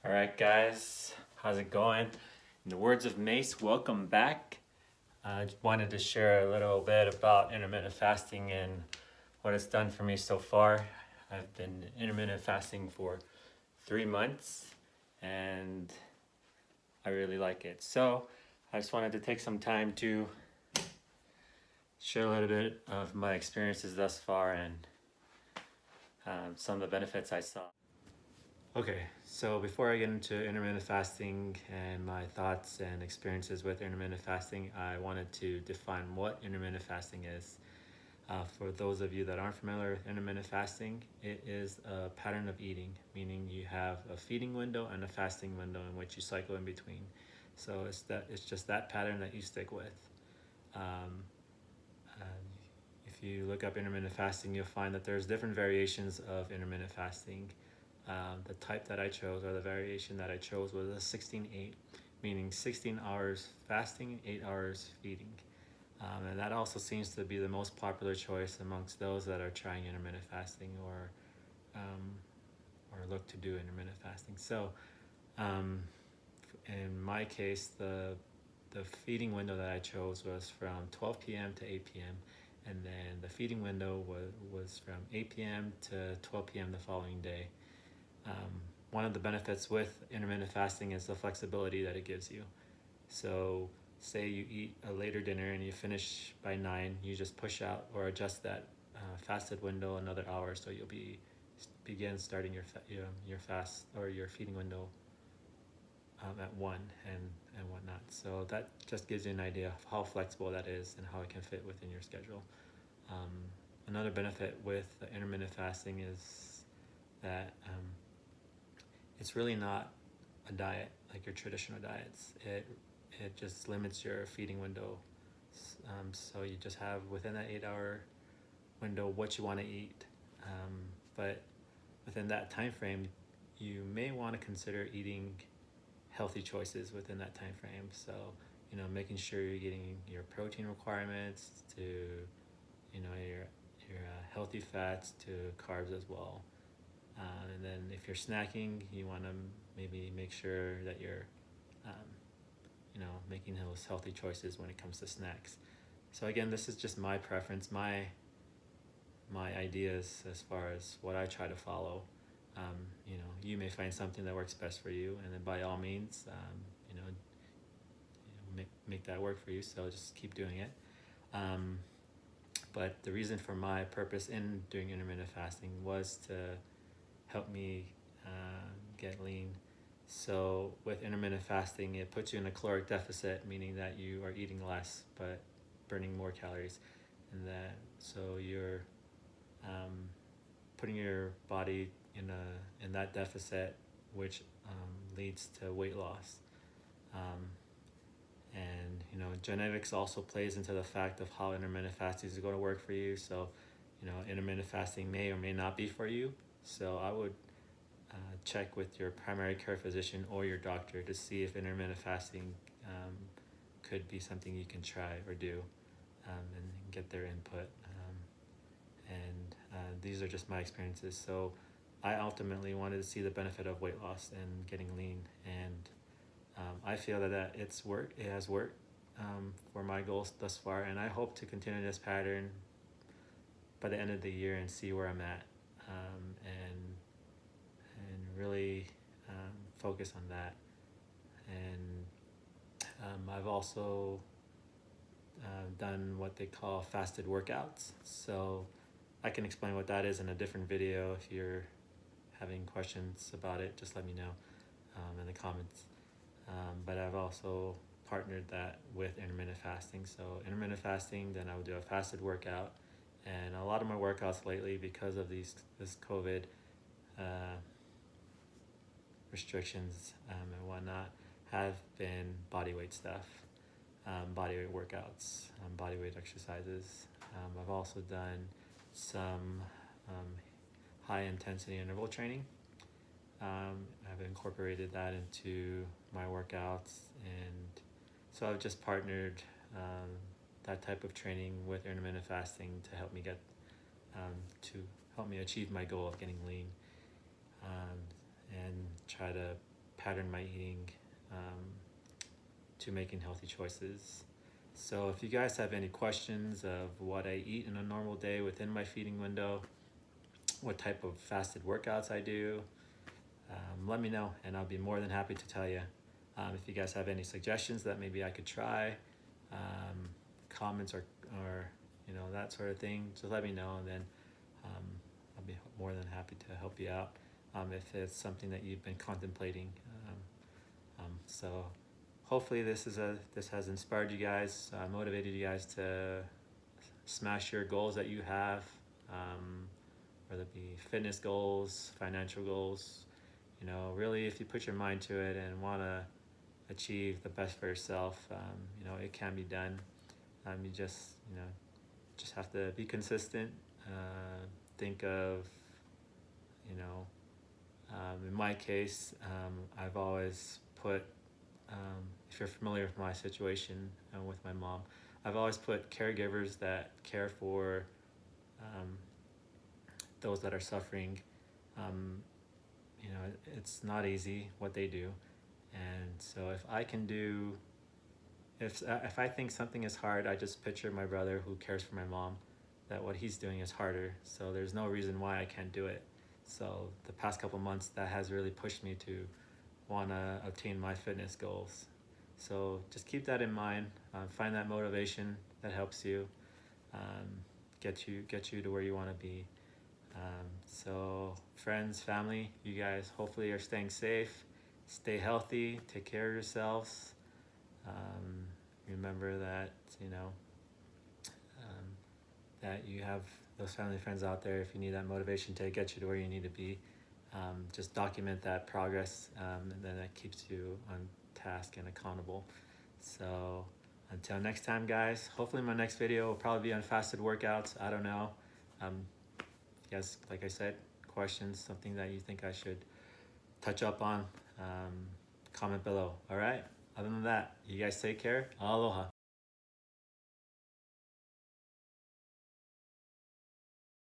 All right, guys, how's it going? In the words of Mace, welcome back. I just wanted to share a little bit about intermittent fasting and what it's done for me so far. I've been intermittent fasting for 3 months and I really like it. So I just wanted to take some time to share a little bit of my experiences thus far and some of the benefits I saw. Okay, so before I get into intermittent fasting and my thoughts and experiences with intermittent fasting, I wanted to define what intermittent fasting is. For those of you that aren't familiar with intermittent fasting, it is a pattern of eating, meaning you have a feeding window and a fasting window in which you cycle in between. So it's just that pattern that you stick with. Um, if you look up intermittent fasting, you'll find that there's different variations of intermittent fasting. The type that I chose, or the variation that I chose, was a 16-8, meaning 16 hours fasting, 8 hours feeding. And that also seems to be the most popular choice amongst those that are trying intermittent fasting or look to do intermittent fasting. So in my case, the feeding window that I chose was from 12 p.m. to 8 p.m. And then the feeding window was from 8 p.m. to 12 p.m. the following day. One of the benefits with intermittent fasting is the flexibility that it gives you. So say you eat a later dinner and you finish by 9, you just push out or adjust that fasted window another hour, so you'll begin starting your fast or your feeding window at 1 and whatnot. So that just gives you an idea of how flexible that is and how it can fit within your schedule. Another benefit with intermittent fasting is that it's really not a diet like your traditional diets. It just limits your feeding window. So you just have within that 8-hour window what you want to eat. But within that time frame, you may want to consider eating healthy choices within that time frame. So, making sure you're getting your protein requirements to, your healthy fats to carbs as well. And then if you're snacking, you want to maybe make sure that you're, making those healthy choices when it comes to snacks. So again, this is just my preference, my ideas as far as what I try to follow. You may find something that works best for you, and then by all means, make that work for you. So just keep doing it. But the reason for my purpose in doing intermittent fasting was to help me get lean. So with intermittent fasting, it puts you in a caloric deficit, meaning that you are eating less but burning more calories, and so you're putting your body in that deficit, which leads to weight loss. And genetics also plays into the fact of how intermittent fasting is going to work for you. So intermittent fasting may or may not be for you. So I would check with your primary care physician or your doctor to see if intermittent fasting could be something you can try or do, and get their input. These are just my experiences. So I ultimately wanted to see the benefit of weight loss and getting lean, and I feel that it has worked for my goals thus far, and I hope to continue this pattern by the end of the year and see where I'm at, and really focus on that. And I've also done what they call fasted workouts. So I can explain what that is in a different video. If you're having questions about it, just let me know in the comments. But I've also partnered that with intermittent fasting. So intermittent fasting, then I would do a fasted workout. And a lot of my workouts lately, because of this COVID restrictions and whatnot, have been bodyweight stuff, bodyweight workouts, bodyweight exercises. I've also done some high intensity interval training. I've incorporated that into my workouts, and so I've just partnered that type of training with intermittent fasting to help me achieve my goal of getting lean, and try to repattern my eating to making healthy choices. So if you guys have any questions of what I eat in a normal day within my feeding window, what type of fasted workouts I do, let me know and I'll be more than happy to tell you. If you guys have any suggestions that maybe I could try, comments or that sort of thing, just let me know, and then I'll be more than happy to help you out if it's something that you've been contemplating. So hopefully this has inspired you guys, motivated you guys to smash your goals that you have, whether it be fitness goals, financial goals. Really, if you put your mind to it and want to achieve the best for yourself, it can be done. You just have to be consistent. Think of, in my case, I've always put, if you're familiar with my situation with my mom, I've always put caregivers that care for those that are suffering. It's not easy what they do, and so if I can do, if I think something is hard, I just picture my brother who cares for my mom, that what he's doing is harder, so there's no reason why I can't do it. So the past couple months, that has really pushed me to want to obtain my fitness goals. So just keep that in mind. Find that motivation that helps you, get you to where you want to be. So friends, family, you guys hopefully are staying safe, stay healthy, take care of yourselves. Remember that that you have those family friends out there if you need that motivation to get you to where you need to be. Just document that progress, and then that keeps you on task and accountable. So until next time, guys, hopefully my next video will probably be on fasted workouts. I don't know. Yes, like I said, questions, something that you think I should touch up on, comment below. All right, other than that, you guys take care. Aloha.